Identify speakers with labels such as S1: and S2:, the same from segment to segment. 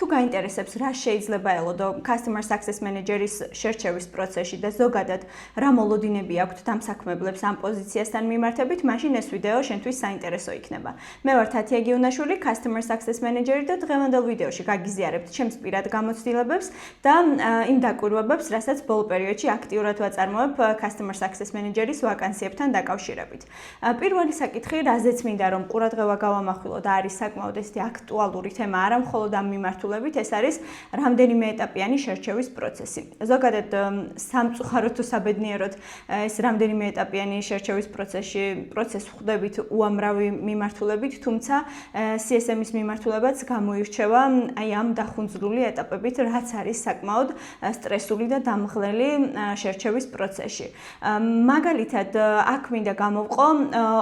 S1: თუ გაინტერესებს რა შეიძლება ელოდო customer success manager-ის შერჩევის პროცესში და ზოგადად რა მოლოდინები აქვთ დამსაქმებლებს ამ პოზიციასთან მიმართებით, მაშინ ეს ვიდეო შენთვის საინტერესო იქნება. მე ვარ თათია გიუნაშვილი, customer success manager და დღევანდელ ვიდეოში გაგიზიარებთ ჩემს პირად გამოცდილებებს და იმ დაკვირვებებს, რასაც ბოლო პერიოდში აქტიურად ვაწარმოებ customer success manager-ის ვაკანსიებთან დაკავშირებით. პირველი საკითხი, რაზეც მინდა რომ ყურადღება გავამახვილო და არის საკმაოდ ესეთი აქტუალური თემა, არა მხოლოდ ამ მიმართულებით, ეს არის რამდენიმე ეტაპიანი შერჩევის პროცესი. ზოგადად სამწუხაროდ თუ საბედნიეროდ ეს რამდენიმე ეტაპიანი შერჩევის პროცესს ხვდებით უამრავი მიმართულებით, თუმცა CSM-ის მიმართულებაც გამოირჩევა აი ამ დახუნძლული ეტაპებით, რაც არის საკმაოდ სტრესული და დამღლელი შერჩევის პროცესში. მაგალითად, აქ მინდა გამოვყო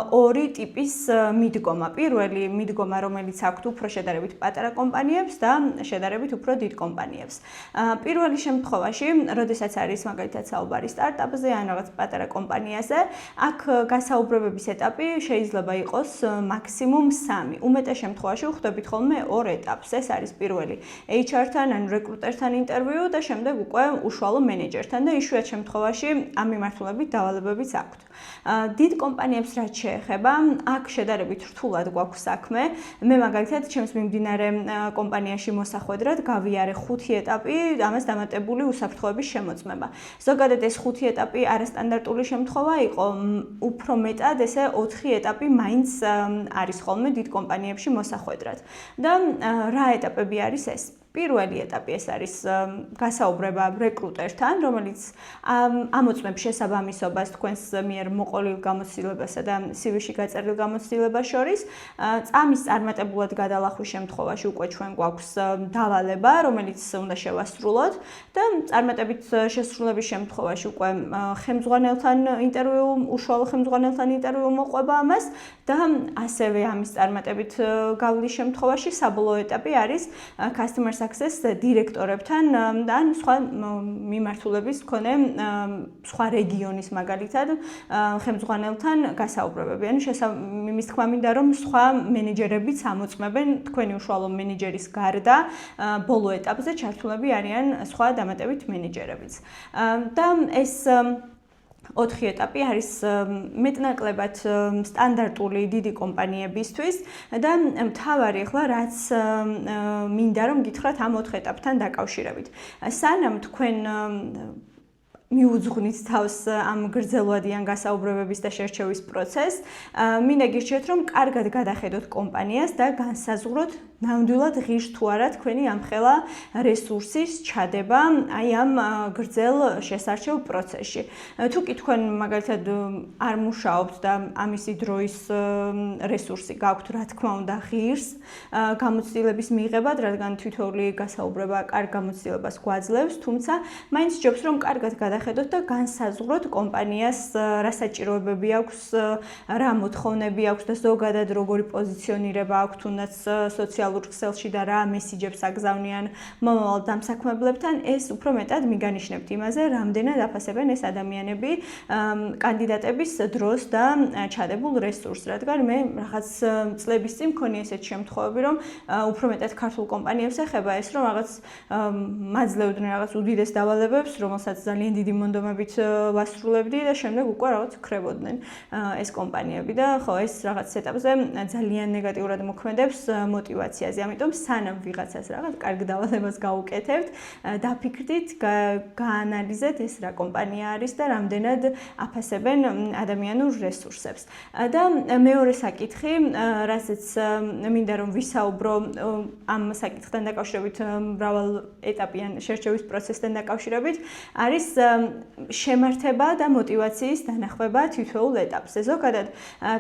S1: ორი ტიპის მიდგომა. პირველი მიდგომა, რომელიც აქვთ უფრო შედარებით პატარა კომპანიებს და შედარებით უფრო დიდ კომპანიებს. პირველი შემთხვევაში, როდესაც არის მაგალითად საუბარი სტარტაპზე ან რაღაც პატარა კომპანიაზე, აქ გასაუბრებების ეტაპი შეიძლება იყოს მაქსიმუმ 3. უმეტეს შემთხვევაში ვხვდებით ხოლმე 2 ეტაპს. ეს არის პირველი HR-თან ან რეკრუტერთან ინტერვიუ და შემდეგ უკვე უშუალო მენეჯერთან და იშვიათ შემთხვევაში ამ მიმართულებით დავალებებიც აქვთ. დიდ კომპანიებს რაც შეეხება, აქ შედარებით რთულად გვაქვს საქმე. მე მაგალითად ჩემს მიმდინარე კომპანიაში მოსახვედრად გავიარე 5 ეტაპი, ამას დამატებული უსაფრთხოების შემოწმება. ზოგადად ეს 5 ეტაპი არასტანდარტული შემთხვევა იყო, უფრო მეტად ესე 4 ეტაპი მაინც არის ხოლმე დიდ კომპანიებში მოსახვედრად. და რა ეტაპები არის ეს? პირველი ეტაპი ეს არის გასაუბრება რეკრუტერთან, რომელიც ამოწმებს შესაბამისობას თქვენს მიერ მოყოლილ გამოცდილებასა და CV-ში გაწერილ გამოცდილებას შორის. წამის წარმატებულად გადალახვის შემთხვევაში უკვე ჩვენ გვაქვს დავალება, რომელიც უნდა შევასრულოთ და წარმატებით შესრულების შემთხვევაში უკვე ხელმძღვანელთან ინტერვიუ, უშუალო ხელმძღვანელთან ინტერვიუ მოყვება ამას და ასევე ამის წარმატებით გავლის შემთხვევაში საბოლოო ეტაპი არის customer success დირექტორებთან და სხვა მიმართულების მქონე სხვა რეგიონის მაგალითად ხელმძღვანელთან გასაუბრებები. ანუ იმის თქმა მინდა რომ სხვა მენეჯერებიც ამოწმებენ თქვენი უშუალო მენეჯერის გარდა ბოლო ეტაპზე ჩართულები არიან სხვა დამატებით მენეჯერებიც. და ეს 4 ეტაპი არის მეტნაკლებად სტანდარტული დიდი კომპანიებისთვის და მთავარი ახლა რაც მინდა რომ გითხრათ ამ 4 ეტაპთან დაკავშირებით. სანამ თქვენ მიუძღვნით თავს ამ გრძელვადიან გასაუბრებების და შერჩევის პროცესს, მინდა გირჩიოთ რომ კარგად გადახედოთ კომპანიას და განსაზღვროთ ნამდვილად ღირს თუ არა თქვენი ამხელა რესურსის ჩადება აი ამ გრძელ შესარჩევ პროცესში. თუ კი თქვენ მაგალითად არ მუშაობთ და ამისი დროის რესურსი გაქვთ, რა თქმა უნდა ღირს გამოცდილების მიღებად, რადგან თითოეული გასაუბრება კარგ გამოცდილებას გვაძლევს, თუმცა მაინც ჯობს რომ კარგად გადახედოთ და განსაზღვროთ კომპანიას რა საჭიროებები აქვს, რა მოთხოვნები აქვს და ზოგადად როგორი პოზიციონირება აქვს თუნდაც სოციალურ ქსელში და რა მესიჯებს აგზავნიან მომავალ დამსაქმებლებთან, ეს უფრო მეტად მიგანიშნებთ იმაზე, რამდენად აფასებენ ეს ადამიანები კანდიდატების დროს და ჩადებულ რესურსს, რადგან მე რაღაც წლების წინ მქონია ესეთი შემთხვევები, რომ უფრო მეტად ქართულ კომპანიებს ეხება ეს, რომ რაღაც მაძლევდნენ რაღაც უდიდეს დავალებებს, რომელსაც ძალიან დიდი მონდომებით ვასრულებდი და შემდეგ უკვე რაღაც ქრებოდნენ ეს კომპანიები და ხო ეს რაღაც ეტაპზე ძალიან ნეგატიურად მოქმედებს მოტივაციაზე. ამიტომ სანამ ვიღაცას რაღაც კარგ დავალებას გაუკეთებთ, დაფიქრდით, გაანალიზეთ ეს რა კომპანია არის და რამდენად აფასებენ ადამიანურ რესურსებს. და მეორე საკითხი, რასაც მინდა რომ ვისაუბრო ამ საკითხთან დაკავშირებით, მრავალ ეტაპიან შერჩევის პროცესთან დაკავშირებით, არის შემართება და მოტივაციის დანახვება თითოეულ ეტაპზე. ზოგადად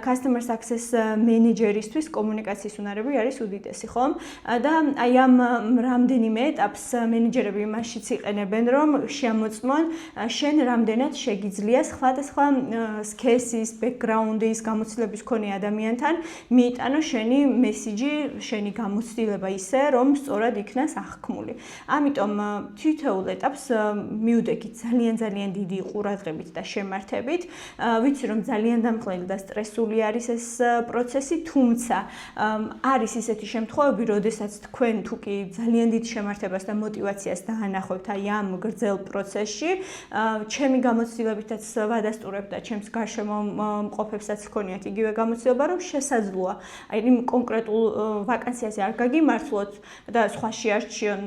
S1: customer success მენეჯერისთვის კომუნიკაციის უნარები არის უდიდესი, ხომ? და აი ამ რამდენიმე ეტაპს მენეჯერები იმაშიც იყენებენ, რომ შემოწმონ შენ რამდენად შეგიძლია სხვადასხვა სქესის, ბექგრაუნდის, გამოცდილების მქონე ადამიანთან მიიტანო შენი მესიჯი, შენი გამოცდილება ისე, რომ სწორად იქნას აღქმული. ამიტომ თითოეულ ეტაპს მივდექით ძალიან დიდი ყურადღებით და შემართებით. ვიცი რომ ძალიან დამხლელი და სტრესული არის ეს პროცესი, თუმცა არის ისეთი შემთხვევა შემთხვევები, როდესაც თქვენ თუ კი ძალიან დიდ შემართებას და мотиваციას დაანახავთ აი ამ გრძელ პროცესში, ჩემი გამოცდილებითაც ვადასტურებ და ჩემს გარშემო მყოფებსაც ჰქონიათ იგივე გამოცდილება, რომ შესაძლოა აი იმ კონკრეტულ ვაკანსიაზე არ გაგიმართლოთ და სხვა შეარჩიონ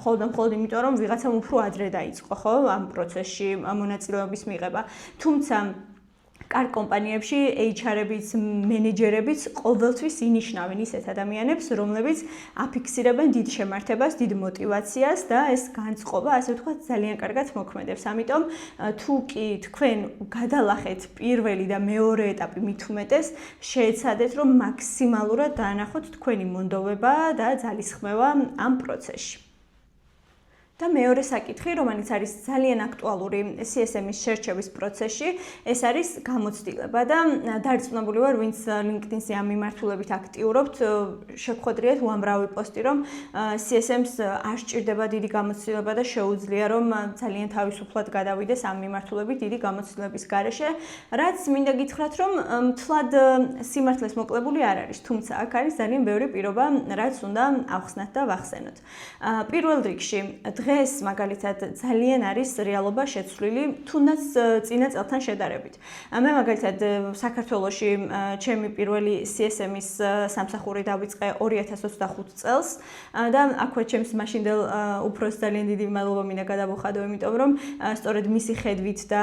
S1: მხოლოდ იმიტომ, რომ ვიღაცამ უფრო ადრე დაიწყო, ხო, ამ პროცესში მონაწილეობის მიღება. თუმცა კარგ კომპანიებში HR-ებიც, მენეჯერებიც ყოველთვის ინიშნავენ ისეთ ადამიანებს, რომლებიც აფიქსირებენ დიდ შემართებას, დიდ мотиваციას და ეს განწყობა, ასე ვთქვათ, ძალიან კარგად მოქმედებს. ამიტომ თუ კი თქვენ გადალახეთ პირველი და მეორე ეტაპი მით უმეტეს, შეეცადეთ, რომ მაქსიმალურად დაანახოთ თქვენი მონდომება და ძალისხმევა ამ პროცესში. და მეორე საკითხი, რომელიც არის ძალიან აქტუალური CSM-ის შერჩევის პროცესში, ეს არის გამოცდილება და დარწმუნებული ვარ, ვინც LinkedIn-ზე ამ მიმართულებით აქტიურობთ, შეგხვედრიათ უამრავი პოსტი, რომ CSM-ს არ სჭირდება დიდი გამოცდილება და შეუძლია, რომ ძალიან თავისუფლად გადავიდეს ამ მიმართულებით დიდი გამოცდილების გარეშე, რაც მინდა გითხრათ, რომ მთლად სიმართლეს მოკლებული არ არის, თუმცა აქ არის ძალიან ბევრი პირობა, რაც უნდა ავხსნათ და ვახსენოთ. პირველ რიგში დღეს მაგალითად ძალიან არის რეალობა შეცვლილი თუნდაც წინა წელთან შედარებით. მე მაგალითად საქართველოში ჩემი პირველი CSM-ის სამსახური დავიწყე 2025 წელს და აქვე ჩემს მაშინდელ უფროს ძალიან დიდი მადლობა მინდა გადავუხადო, იმიტომ რომ სწორედ მისი ხედვით და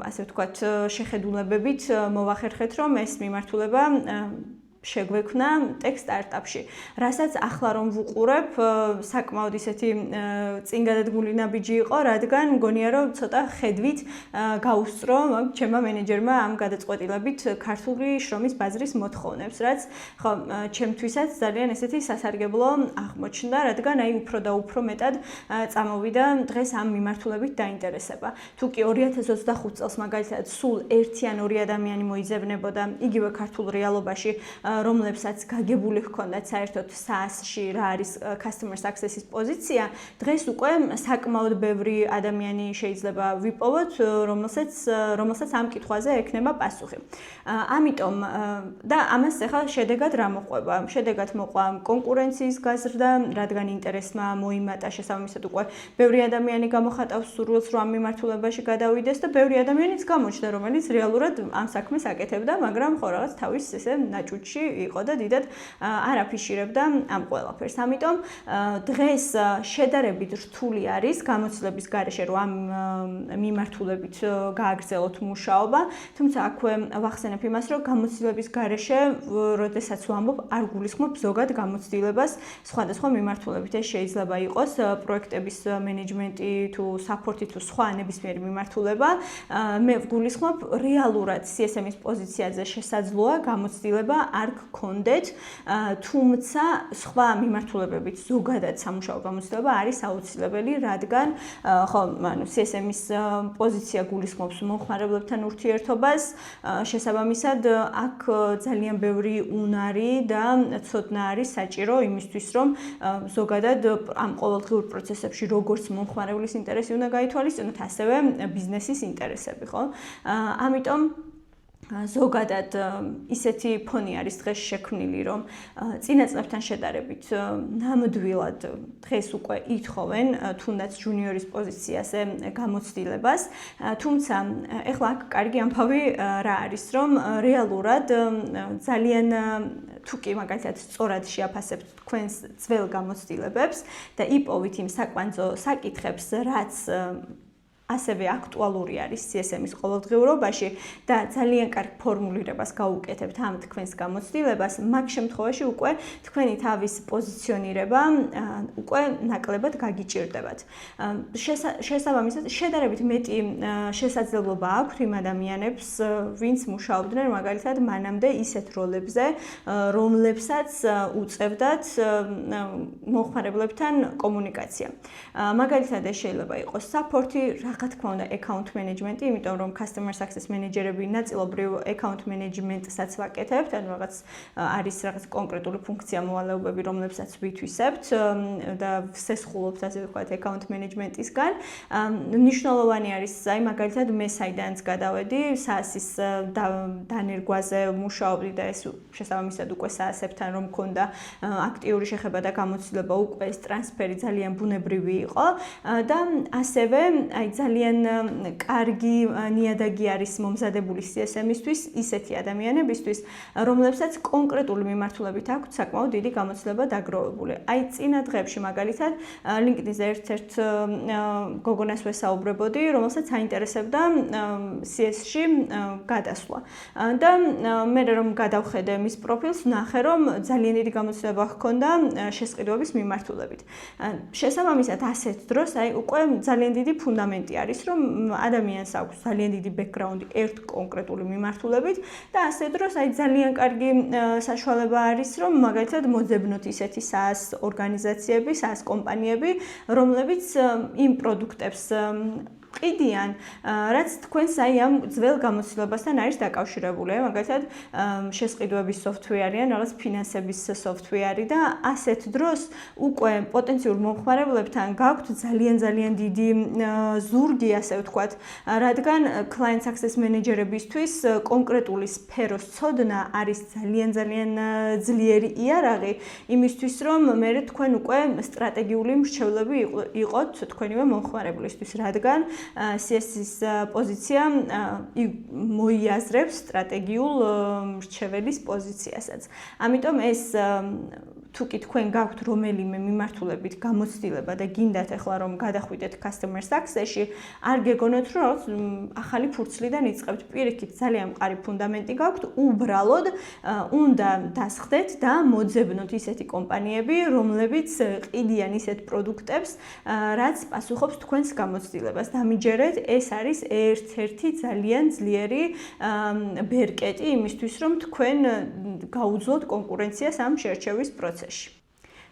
S1: ასე ვთქვათ შეხედულებებით მოვახერხეთ, რომ ეს მიმართულება შეგვექმნა ტექ სტარტაპში, რასაც ახლა რომ ვუყურებ, საკმაოდ ისეთი წინგადადგმული ნაბიჯი იყო, რადგან მგონია რომ ცოტა ხედვით გაუსწრო ჩემმა მენეჯერმა ამ გადაწყვეტილებით ქართული შრომის ბაზრის მოთხოვნებს, რაც ხო ჩემთვისაც ძალიან ესეთი სასარგებლო აღმოჩნდა, რადგან აი უფრო და უფრო მეტად წამოვიდა დღეს ამ მიმართულებით დაინტერესება. თუ კი 2025 წელს მაგალითად სულ ერთი ან ორი ადამიანი მოიძებნებოდა იგივე ქართულ რეალობაში, რომლებსაც გაგებული ჰქონდათ საერთოდ SaaS-ში რა არის customer success-ის პოზიცია, დღეს უკვე საკმაოდ ბევრი ადამიანი შეიძლება ვიპოვოთ, რომელსაც ამ კითხვაზე ექნება პასუხი. ამიტომ და ამას ახლა შედეგად რა მოყვება? შედეგად მოყვა კონკურენციის გაზრდა, რადგან ინტერესმა მოიმატა შესაბამისად უკვე ბევრი ადამიანი გამოხატავს სურვილს, რომ ამ მიმართულებაში გადავიდეს და ბევრი ადამიანიც გამოჩნდა, რომელიც რეალურად ამ საქმეს აკეთებდა, მაგრამ ხო რაღაც თავის ესე ნაჭუჭში იყო და დიდად არ აფიშირებდა ამ ყველაფერს. ამიტომ დღეს შედარებით რთული არის გამოცდილების გარეშე რომ ამ მიმართულებით გააგრძელოთ მუშაობა, თუმცა აქვე ვახსენებ იმას, რომ გამოცდილების გარეშე, როდესაც ვამბობ, არ გულისხმობ ზოგად გამოცდილებას სხვადასხვა მიმართულებით. ეს შეიძლება იყოს პროექტების მენეჯმენტი თუ საპორტი თუ სხვა ნებისმიერი მიმართულება. მე ვგულისხმობ რეალურად CSM-ის პოზიციაზე შესაძლოა გამოცდილება არ გქონდეთ, თუმცა სხვა მიმართულებებით ზოგადად სამუშაო გამოცდილება არის აუცილებელი, რადგან ხო, CSM-ის პოზიცია გულისხმობს მომხმარებლებთან ურთიერთობას, შესაბამისად აქ ძალიან ბევრი უნარი და ცოდნა არის საჭირო იმისთვის, რომ ზოგადად ამ ყოველდღიურ პროცესებში როგორც მომხმარებლის ინტერესი უნდა გაითვალისწინოთ, ასევე ბიზნესის ინტერესები, ხო? ამიტომ ზოგადად ისეთი ფონი არის დღეს შექმნილი, რომ წინა წლებთან შედარებით ნამდვილად დღეს უკვე ითხოვენ თუნდაც ჯუნიორის პოზიციაზე გამოცდილებას, თუმცა ეხლა აქ კარგი ამბავი რა არის, რომ რეალურად ძალიან თუ კი მაგალითად სწორად შეაფასებთ თქვენს ძველ გამოცდილებებს და იპოვით იმ საკვანძო საკითხებს, რაც ასევე აქტუალური არის CSM-ის ყოველდღიურობაში და ძალიან კარგ ფორმულირებას გაუკეთებთ ამ თქვენს გამოცდილებას, მაგ შემთხვევაში უკვე თქვენი თავის პოზიციონირება უკვე ნაკლებად გაგიჭირდებათ. შესაბამისად, შედარებით მეტი შესაძლებლობა აქვთ იმ ადამიანებს, ვინც მუშაობდნენ მაგალითად მანამდე ისეთ როლებზე, რომლებსაც უწევდათ მომხმარებლებთან კომუნიკაცია. მაგალითად, ეს შეიძლება იყოს საპორტი, რა თქმა უნდა account management-ი, იმიტომ რომ customer success manager-ები ნაწილობრივ account management-საც ვაკეთებთ, ანუ რაღაც არის რაღაც კონკრეტული ფუნქცია მოვალეობები, რომლებსაც ვითვისებთ და ვსესხულობთ ასე ვთქვათ account management-ისგან. მნიშვნელოვანი არის აი მაგალითად მე საიდანაც გადავედი, SaaS-ის დანერგვაზე მუშაობდი და ეს შესაბამისად უკვე SaaS-ებთან რომ მქონდა აქტიური შეხება და გამოცდილება უკვე ეს ტრანსფერი ძალიან ბუნებრივი იყო და ასევე აი ძალიან კარგი ნიადაგი არის მომზადებული CSM-ისთვის ისეთი ადამიანებისთვის, რომლებსაც კონკრეტული მიმართულებით აქვთ საკმაოდ დიდი გამოცდილება დაგროვებული. აი წინა დღეებში მაგალითად LinkedIn-ზე ერთ-ერთ გოგონას ვესაუბრებოდი, რომელსაც აინტერესებდა CS-ში გადასვლა. და მე რომ გადავხედე მის პროფილს, ვნახე რომ ძალიან დიდი გამოცდილება ჰქონდა შესყიდვების მიმართულებით. შესაბამისად ასეთ დროს აი უკვე ძალიან დიდი ფუნდამენტი არის, რომ ადამიანს აქვს ძალიან დიდი ბექგრაუნდი ერთ კონკრეტული მიმართულებით და ასეთ დროს აი ძალიან კარგი საშუალება არის, რომ მაგალითად მოძებნოთ ისეთი SaaS ორგანიზაციები, SaaS კომპანიები, რომლებიც იმ პროდუქტებს ყიდიან, რაც თქვენს აი ამ ძველ გამოცდილებასთან არის დაკავშირებული. მაგალითად, შესყიდვების software-ი ან რაღაც ფინანსების software-ი და ასეთ დროს უკვე პოტენციურ მომხმარებლებთან გაქვთ ძალიან დიდი ზურგი, ასე ვთქვათ, რადგან client success manager-ებისთვის კონკრეტული სფეროს ცოდნა არის ძალიან ძლიერი იარაღი იმისთვის, რომ მე თქვენ უკვე სტრატეგიული მრჩევლები იყოთ თქვენივე მომხმარებლისთვის, რადგან CS-ის პოზიცია მოიაზრებს სტრატეგიულ მრჩეველის პოზიციასაც. ამიტომ ეს თუ კი თქვენ გაქვთ რომელიმე მიმართულებით გამოცდილება და გინდათ ახლა რომ გადახვიდეთ customer success-ში, არ გეგონოთ რომ რაღაც ახალი ფურცლიდან იწყებთ. პირიქით ძალიან მყარი ფუნდამენტი გაქვთ, უბრალოდ უნდა დასხდეთ და მოძებნოთ ისეთი კომპანიები, რომლებიც ყიდიან ისეთ პროდუქტებს, რაც პასუხობს თქვენს გამოცდილებას. დამიჯერეთ, ეს არის ერთ-ერთი ძალიან ძლიერი ბერკეტი იმისთვის, რომ თქვენ გაუძლოთ კონკურენციას ამ შერჩევის პროცესში.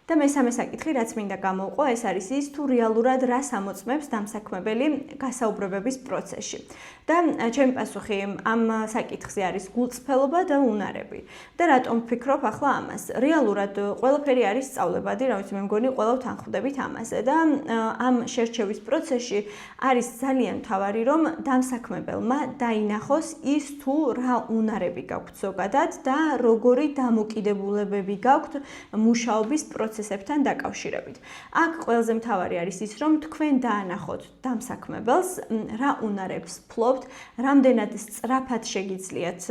S1: და მესამე საკითხი, რაც მინდა გამოვყო, ეს არის ის, თუ რეალურად რას ამოწმებს დამსაქმებელი გასაუბრებების პროცესში. და ჩემი პასუხი ამ საკითხზე არის გულწრფელობა და უნარები. და რატომ ვფიქრობ ახლა ამას? რეალურად ყველაფერი არის სწავლებადი, რა ვიცი, მე მგონი ყველა თანხმდებით ამაზე და ამ შერჩევის პროცესში არის ძალიან მთავარი, რომ დამსაქმებელმა დაინახოს ის თუ რა უნარები გაქვთ ზოგადად და როგორი დამოკიდებულებები გაქვთ მუშაობის პროცესებთან დაკავშირებით. აქ ყველაზე მთავარი არის ის, რომ თქვენ დაანახოთ დამსაქმებელს, რა უნარებს ფლობთ, რამდენად სწრაფად შეგიძლიათ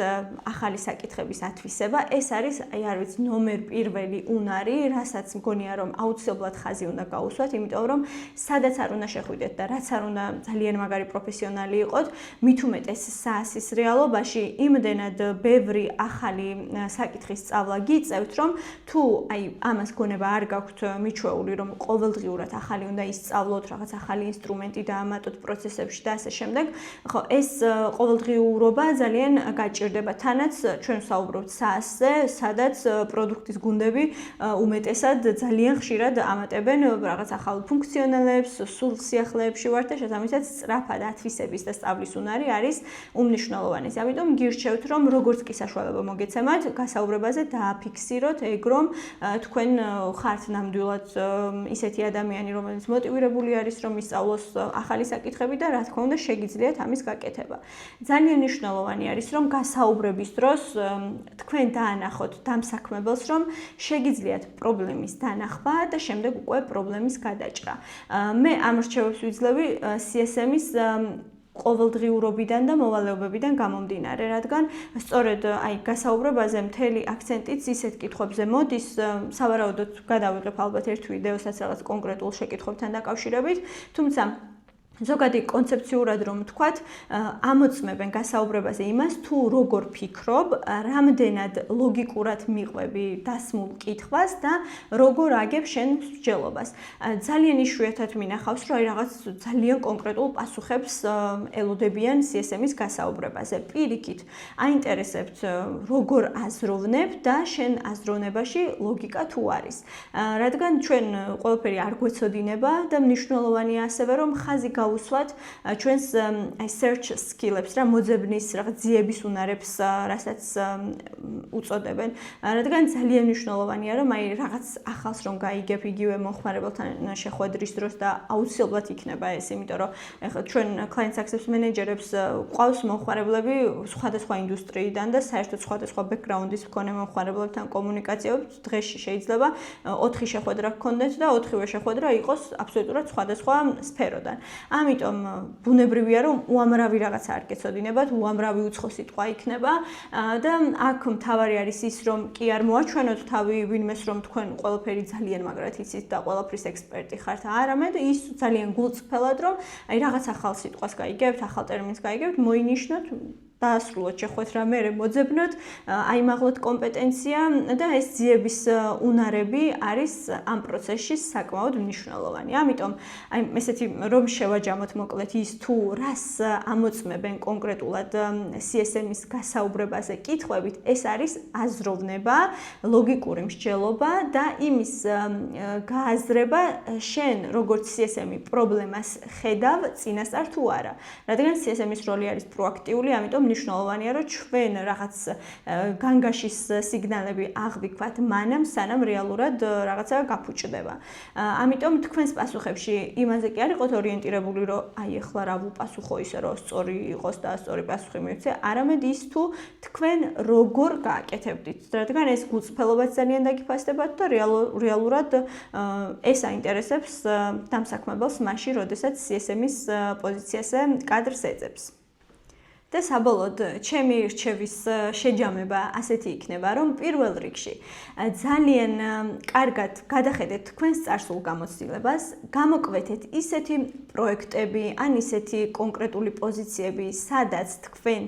S1: ახალი საკითხების ათვისება. ეს არის, არ ვიცი, ნომერ პირველი უნარი, რასაც მგონია, რომ აუცილებლად ხაზი უნდა გაუსვათ, იმიტომ რომ სადაც არ უნდა შეხვიდეთ და რაც არ უნდა ძალიან მაგარი პროფესიონალი იყოთ, მით უმეტეს SaaS-ის რეალობაში იმდენად ბევრი ახალი საკითხის სწავლა გიწევთ, რომ თუ აი ამას გონება არ გაქვთ მიჩვეული, რომ ყოველდღიურად ახალი უნდა ისწავლოთ, რაღაც ახალი ინსტრუმენტი დაამატოთ პროცესებში და ასე შემდეგ, ხო, ეს ყოველდღიურობა ძალიან გაჭირდება. თანაც ჩვენ ვსაუბრობთ SaaS-ზე, სადაც პროდუქტის გუნდები უმეტესად ძალიან ხშირად ამატებენ რაღაც ახალ ფუნქციონალებს, სულსიახლეებში ვართ და შესაბამისად სწრაფად ათვისების და სწავლის უნარი არის უმნიშვნელოვანესი. ამიტომ გირჩევთ, რომ როგორც კი საშუალება მოგეცემათ, გასაუბრებაზე დააფიქსიროთ ეგ, რომ თქვენ ხართ ნამდვილად ისეთი ადამიანი, რომელიც მოტივირებული არის, რომ ისწავლოს ახალი საკითხები და რა თქმა უნდა შეგიძლიათ ამის გაკეთება. ძალიან მნიშვნელოვანი არის, რომ გასაუბრების დროს თქვენ დაანახოთ დამსაქმებელს, რომ შეგიძლიათ პრობლემის დანახვა და შემდეგ უკვე პრობლემის გადაჭრა. მე ამ რჩევებს ვიძლევი CSM-ის ყოველდღიურობიდან და მოვალეობებიდან გამომდინარე, რადგან სწორედ აი გასაუბრებაზე მთელი აქცენტიც ისეთ კითხვებზე მოდის, სავარაუდოდ გადავიღებ ალბათ ერთ ვიდეოსაც რაღაც კონკრეტულ შეკითხვებთან დაკავშირებით, თუმცა ზოგადი კონცეფციურად რომ ვთქვათ, ამოწმებენ გასაუბრებაზე იმას, თუ როგორ ფიქრობ, რამდენად ლოგიკურად მიყვები დასმულ კითხვას და როგორ აგებ შენ მსჯელობას. ძალიან იშვიათად მინახავს, რომ აი რაღაც ძალიან კონკრეტულ პასუხებს ელოდებიან CSM-ის გასაუბრებაზე. პირიქით, აინტერესებთ, როგორ აზროვნებ და შენ აზროვნებაში ლოგიკა თუ არის. რადგან ჩვენ ყველაფერი არ გვეცოდინება და მნიშვნელოვანია ასევე, რომ ხაზი გაუსვათ ჩვენს აი search skill-ებს რა მოძებნის რაღაც ძიების უნარებს რასაც უწოდებენ. რადგან ძალიან მნიშვნელოვანია რომ აი რაღაც ახალს რომ გაიგებ იგივე მომხმარებელთან შეხვედრის დროს და აუცილებლად იქნება ეს, იმიტომ რომ ეხლა ჩვენ client success manager-ებს ყავს მომხმარებლები სხვადასხვა ინდუსტრიიდან და საერთოდ სხვადასხვა background-ის მქონე მომხმარებლებთან კომუნიკაციებს დღეში შეიძლება 4 შეხვედრა გქონდეთ და 4-ვე შეხვედრა იყოს აბსოლუტურად სხვადასხვა სფეროდან. ამიტომ ბუნებრივია რომ უამრავი რაღაცა არ გეცოდინებათ, უამრავი უცხო სიტყვა იქნება და აქ მთავარი არის ის რომ კი არ მოაჩვენოთ თავი ვინმეს რომ თქვენ ყველაფერი ძალიან მაგრად იცით და ყველაფრის ექსპერტი ხართ, არამედ ის ძალიან გულწრფელად რომ აი რაღაც ახალ სიტყვას გაიგებთ, ახალ ტერმინს გაიგებთ, მოინიშნოთ დაასრულოთ შეხვედრა, მერე მოძებნოთ, აიმაღლოთ კომპეტენცია და ეს ძიების უნარები არის ამ პროცესში საკმაოდ მნიშვნელოვანი. ამიტომ აი ესეთი რომ შევაჯამოთ მოკლედ ის თუ რას ამოწმებენ კონკრეტულად CSM-ის გასაუბრებაზე კითხვებით, ეს არის აზროვნება, ლოგიკური მსჯელობა და იმის გააზრება შენ როგორც CSM-ი პრობლემას ხედავ წინასწარ თუ არა. რადგან CSM-ის როლი არის პროაქტიული, ამიტომ მნიშვნელოვანია რომ ჩვენ რაღაც განგაშის სიგნალები აღვიქვათ მანამ სანამ რეალურად რაღაცა გაფუჭდება. ამიტომ თქვენს პასუხებში იმაზე კი არ იყოთ ორიენტირებული რომ აი ახლა რა ვუპასუხო ისე რომ სწორი იყოს და სწორი პასუხი მივცე, არამედ ის თუ თქვენ როგორ გააკეთებდით, რადგან ეს გულწრფელობაც ძალიან დაგიფასდებათ და რეალურად ეს აინტერესებს დამსაქმებელს მაშინ, როდესაც CSM-ის პოზიციაზე კადრს ეძებს. და საბოლოოდ ჩემი რჩევის შეჯამება ასეთი იქნება, რომ პირველ რიგში ძალიან კარგად გადახედეთ თქვენს წარსულ გამოცდილებას, გამოკვეთეთ ისეთი პროექტები, ან ისეთი კონკრეტული პოზიციები, სადაც თქვენ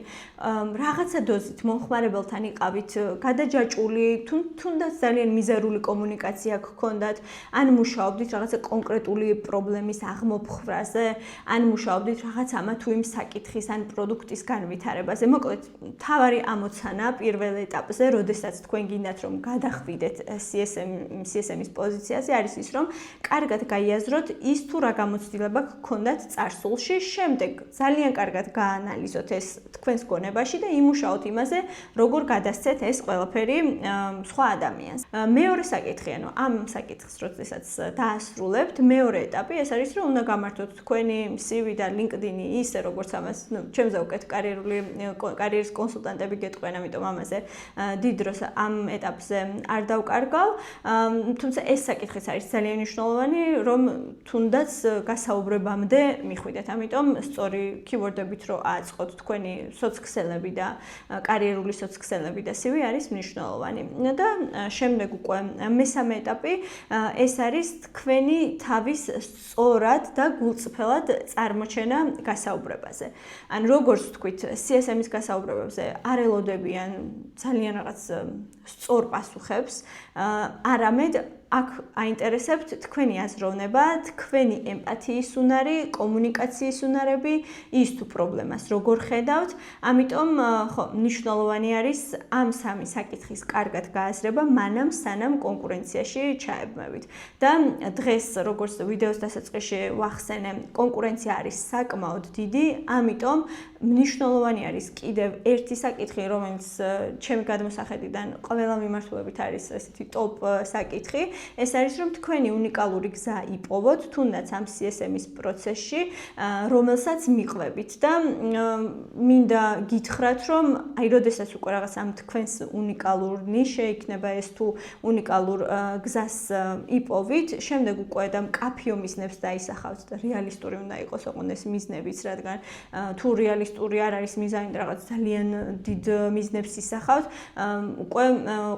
S1: რაღაცა დოზით მომხმარებელთან იყავით გადაჯაჭვული, თუნდაც ძალიან მიზერული კომუნიკაცია გქონდათ, ან მუშაობდით რაღაცა კონკრეტული პრობლემის აღმოფხვრაზე, ან მუშაობდით რაღაც ამა თუ იმ საკითხის ან პროდუქტის განვითარებაზე. მოკლედ, მთავარი ამოცანა პირველ ეტაპზე, როდესაც თქვენ გინდათ რომ გადახვიდეთ CSM-ის პოზიციაზე, არის ის, რომ კარგად გაიაზროთ ის თუ რა გამოცდილება გქონდათ წარსულში, შემდეგ ძალიან კარგად გაანალიზოთ ეს თქვენს გონებაში და იმუშაოთ იმაზე, როგორ გადასცეთ ეს ყველაფერი სხვა ადამიანს. მეორე საკითხი, ანუ ამ საკითხს როდესაც დაასრულებთ, მეორე ეტაპი ეს არის, რომ უნდა გამართოთ თქვენი CV და LinkedIn-ი ისე, როგორც ამას, ჩემზე უკეთ კარიერის კონსულტანტები გეტყვიან, ამიტომ ამაზე დიდ დროს ამ ეტაპზე არ დავკარგავ. თუმცა ეს საკითხიც არის ძალიან მნიშვნელოვანი, რომ თუნდაც გასაუბრებამდე მიხვიდეთ. ამიტომ სწორი keyword-ებით რო აწყოთ თქვენი სოციქსელები და კარიერული სოციქსელები და CV არის მნიშვნელოვანი. და შემდეგ უკვე მესამე ეტაპი ეს არის თქვენი თავის სწორად და გულწრფელად წარმოჩენა გასაუბრებაზე. ან როგორც თქვით, CSM-ის გასაუბრებებზე არ ელოდებიან ძალიან რაღაც სწორ პასუხებს, არამედ აქ აინტერესებთ თქვენი აზროვნება, თქვენი ემპათიის უნარი, კომუნიკაციის უნარები, ის თუ პრობლემას როგორ ხედავთ. ამიტომ ხო, მნიშვნელოვანი არის ამ სამი საკითხის კარგად გააზრება, მანამ სანამ კონკურენციაში ჩაებმევით. და დღეს როგორც ვიდეოს დასაწყისში ვახსენე, კონკურენცია არის საკმაოდ დიდი, ამიტომ მნიშვნელოვანი არის კიდევ ერთი საკითხი, რომელიც ჩემი გადმოსახედიდან ყველა მიმართულებით არის ესეთი ტოპ საკითხი. ეს არის რომ თქვენი უნიკალური გზა იპოვოთ თუნდაც ამ CSM-ის პროცესში, რომელსაც მიყვებით და მინდა გითხრათ რომ აი როდესაც უკვე რაღაც ამ თქვენს უნიკალურ ნიშე იქნება ეს თუ უნიკალურ გზას იპოვით, შემდეგ უკვე და მკაფიო მიზნებს დაისახავთ და რეალისტური უნდა იყოს ოღონდ ეს მიზნებიც, რადგან თუ რეალისტური არ არის მიზანი და რაღაც ძალიან დიდ მიზნებს ისახავთ, უკვე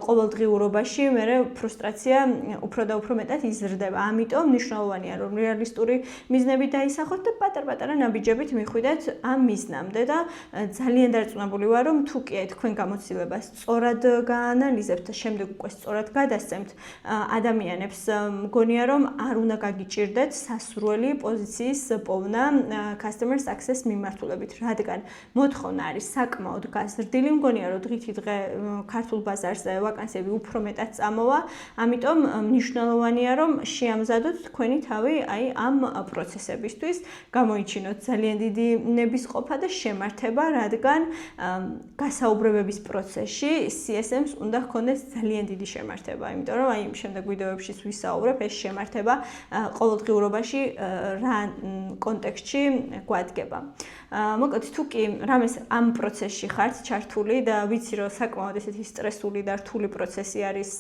S1: ყოველდღიურობაში მე ფრუსტრაცია უფრო და უფრო მეტად იზრდება. ამიტომ მნიშვნელოვანია რომ რეალისტური მიზნები დაისახოთ და პატარ-პატარა ნაბიჯებით მიხვიდეთ ამ მიზნამდე და ძალიან დარწმუნებული ვარ რომ თუ კი თქვენ გამოცდილებას სწორად გაანალიზებთ და შემდეგ უკვე სწორად გადასცემთ ადამიანებს, მგონია რომ არ უნდა გაგიჭირდეთ სასურველი პოზიციის პოვნა customer success მიმართულებით, რადგან მოთხოვნა არის საკმაოდ გაზრდილი, მგონია რომ დღითი დღე ქართულ ბაზარზე ვაკანსიები უფრო მეტად წამოვა, ამიტომ მნიშვნელოვანია რომ შეამზადოთ თქვენი თავი აი ამ პროცესებისთვის, გამოიჩინოთ ძალიან დიდი ნებისყოფა და შემართება, რადგან გასაუბრებების პროცესში CSM-ს უნდა ჰქონდეს ძალიან დიდი შემართება, იმიტომ რომ აი შემდეგ ვიდეოებში ვისაუბრებ ეს შემართება ყოველდღიურობაში რა კონტექსტში გვადგება. მოკლედ თუ კი რამეს ამ პროცესში ხართ ჩართული და ვიცი რომ საკმაოდ ესეთი სტრესული და რთული პროცესი არის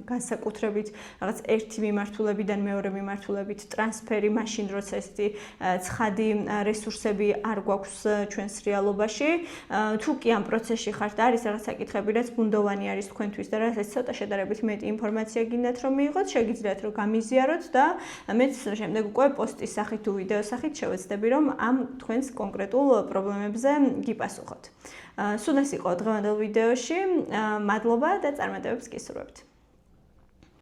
S1: განსაკუთრებით რაღაც ერთი მიმართულებიდან მეორე მიმართულებით ტრანსფერი მაშინ როცა ესეთი ცხადი რესურსები არ გვაქვს ჩვენს რეალობაში თუ კი ამ პროცესში ხართ არის რაღაც საკითხები რაც ბუნდოვანი არის თქვენთვის და რასაც ცოტა შედარებით მეტი ინფორმაცია გინდათ რომ მიიღოთ შეგიძლიათ რომ გამიზიაროთ და მეც შემდეგ უკვე პოსტის სახით თუ ვიდეოს სახით შევეცდები რომ ამ თქვენს კონკრეტულ პრობლემებზე გიპასუხოთ. სულ ეს იყო დღევანდელ ვიდეოში. მადლობა და წარმატებებს გისურვებთ.